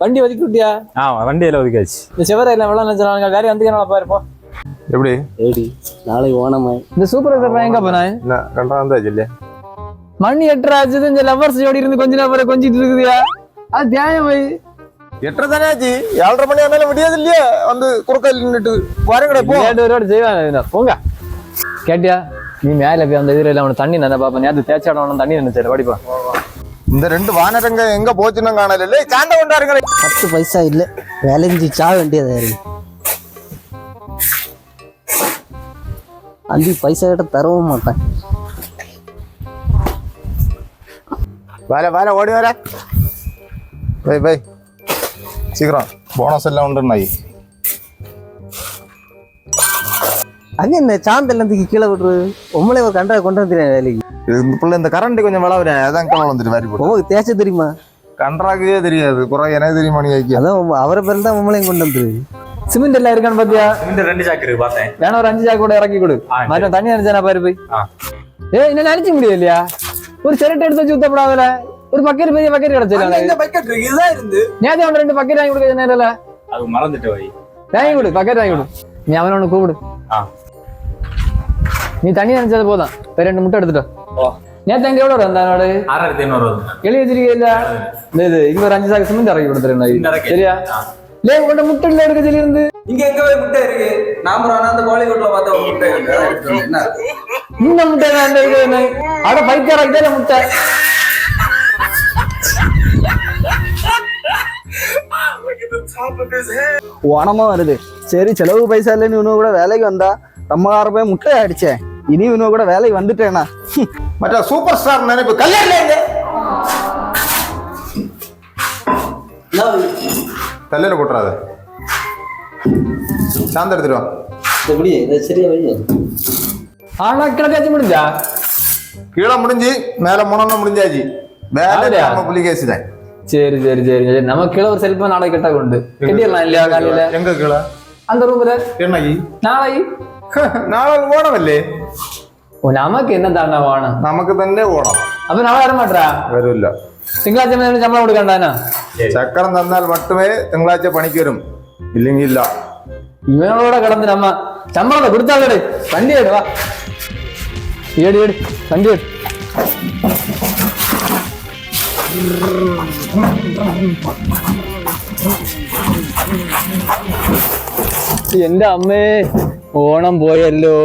வண்டி ஒதுக்கி விட்டியா? வண்டியில ஒதுக்காச்சு. இந்த சிவரை எல்லாம் வெள்ளம் நினைச்சாங்க வேற வந்து பாருப்போ. எப்படி நாளைக்கு ஓணமா இந்த சூப்பர் எங்க போனா கண்டாச்சு இல்லையா? மணி 8:30 ஆச்சு. இந்த லவர்ஸ் ஜோடி இருந்து கொஞ்ச நேரம் கொஞ்சிட்டு இருக்குதியா? அது தியாயம் போய் 8:30 தானே ஆச்சு. 7:30 மணி ஆனால முடியாது இல்லையா? வந்து குறுக்கால் நின்றுட்டு பாருங்கடா போ. செய்வாங்க போங்க. கேட்டியா நீ மேல போய் அந்த இதுல அவனை தண்ணி நினை பாப்பா. நேரத்து தேய்ச்சாடணும் தண்ணி நினைச்சாரு படிப்பா. இந்த 2 வானரங்க எங்க போச்சுன்னு காணல. இல்ல சாந்த கொண்டாருங்க. 10 பைசா இல்ல வேலைஞ்சி சா வேண்டியதா இருக்கு. 5 பைசா கிட்ட தரவும் மாட்டேன். வேலை ஓடி வர பை சீக்கிரம் போனஸ் எல்லாம் உண்டுன்னாய். அங்க என்ன சாந்தல் கீழே விட்டுரு. உங்களே ஒரு கண்டா கொண்டு வந்துடுறேன் வேலைக்கு. இந்த பிள்ளை இந்த கரண்ட் கொஞ்சம் விளாவுறேன். அதான் கவலை வந்துட்டு வாரி போட்டு. உங்களுக்கு தேய்ச்ச தெரியுமா? கன்றாக்கவே தெரியாது. குறை எனக்கு தெரியுமா? நீ வைக்க அதான் அவரை பேர் தான் உங்களையும் கொண்டு வந்துரு. சிமெண்ட் எல்லாம் இருக்கான்னு பாத்தியா? இந்த 2 சாக்கு இருக்கு பார்த்தேன். வேணா ஒரு 5 சாக்கு கூட இறக்கி கொடு. மற்ற தண்ணி நினைச்சா பாரு போய். என்ன நினைச்சு முடியும் இல்லையா? ஒரு சிரட்டை எடுத்து வச்சு ஊத்தப்படாதுல. ஒரு பக்கெட் பெரிய பக்கெட் கிடைச்சிருக்காங்க. இந்த பக்கெட் இருக்கு இதுதான் இருந்து. நேத்து அவன் 2 பக்கெட் வாங்கி கொடுக்க நேரல. அது மறந்துட்டு வை. வாங்கி கொடு பக்கெட் வாங்கி கொடு. நீ அவன ஒண்ணு கூப்பிடு. நீ தண்ணி நினைச்சது போதும். 2 முட்டை எடுத்துட்டோம். நேத்து அங்க எவ்வளவு வந்தா நாடு? 6500 வரும். எழுதி வச்சிருக்கே இல்ல? இது இங்க ஒரு 5 சாக்கு சிமெண்ட் இறக்கி கொடுத்துறேன். சரியா? லே உன்ட முட்டை இல்ல எடுக்க சொல்லி இருந்து. இங்க எங்க போய் முட்டை இருக்கு? நாம அந்த கோழிக்கோட்ல பார்த்த ஒரு முட்டை இருக்கு. அத எடுத்து வந்து என்ன? இந்த முட்டை தான் அந்த இருக்கு. அட பைத்தியராக்கிட்டே இல்ல முட்டை. ஓணமா வருது. சரி செலவு பைசா இல்லைன்னு இவனு கூட வேலைக்கு வந்தா நம்மகார போய் முட்டை அடிச்சேன். இனி இவனு கூட வேலைக்கு வந்துட்டேனா? மற்ற சூப்பர் ஸ்டார் நினைப்பு கல்யாணம் தலையில போட்டுறாத. சாந்த எடுத்துருவா. ஆனா கிழக்காச்சு முடிஞ்சா கீழே முடிஞ்சு மேல முனன்னு முடிஞ்சாச்சு. வேலை புலிகேசி தான். சரி சரி சரி சரி. நம்ம கீழே ஒரு செல்போன் நாளைக்கு கெட்டா கொண்டு கட்டிடலாம் இல்லையா? காலையில எங்க கீழே அந்த ரூம்ல என்னைக்கு நாளைக்கு நாளை ஓடவில்லை. நமக்கு என்ன தானே வேணும்? நமக்கு തന്നെ ഓണം. അപ്പൊ നാളെ വരാൻ മാറ്റാ വരില്ല. തിങ്കളാഴ്ച ശമ്പളം കൊടുക്കണ്ടാനാ? ചക്കരം തന്നാൽ മട്ടുമേ തിങ്കളാഴ്ച പണിക്ക് വരും. ഇല്ലെങ്കിൽ ഇല്ല. ഇവനോടെ കിടന്ന് നമ്മ ശമ്പളം കൊടുത്താളേ. വണ്ടി ഏട് വാ. ഏട് ഏട് വണ്ടി ഏട്. എന്റെ അമ്മേ ഓണം പോയല്ലോ.